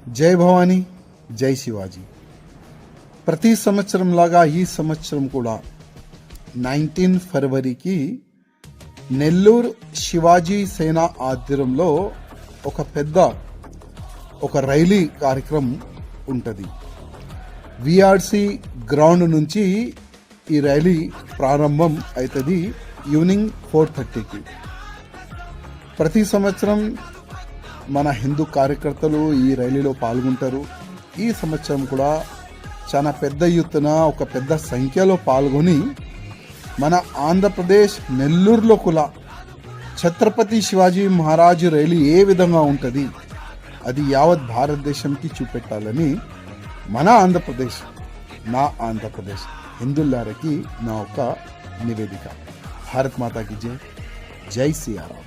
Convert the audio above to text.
జై భవానీ, జై శివాజీ. ప్రతి సంవత్సరం లాగా ఈ సంవత్సరం కూడా 19 ఫిబ్రవరికి నెల్లూరు శివాజీ సేన ఆధ్వర్యంలో ఒక రైలీ కార్యక్రమం ఉంటుంది. విఆర్సి గ్రౌండ్ నుంచి ఈ రైలీ ప్రారంభం అవుతుంది ఈవినింగ్ 4:30కి. ప్రతి సంవత్సరం మన హిందూ కార్యకర్తలు ఈ రైలీలో పాల్గొంటారు. ఈ సంవత్సరం కూడా చాలా పెద్ద ఎత్తున ఒక పెద్ద సంఖ్యలో పాల్గొని మన ఆంధ్రప్రదేశ్ నెల్లూరులో కూడా ఛత్రపతి శివాజీ మహారాజు రైలు ఏ విధంగా ఉంటుంది అది యావత్ భారతదేశంకి చూపెట్టాలని మన ఆంధ్రప్రదేశ్, నా ఆంధ్రప్రదేశ్ హిందువులారికి నా ఒక నివేదిక. భారత్ మాతాకి జై, జై శ్రీరామ్.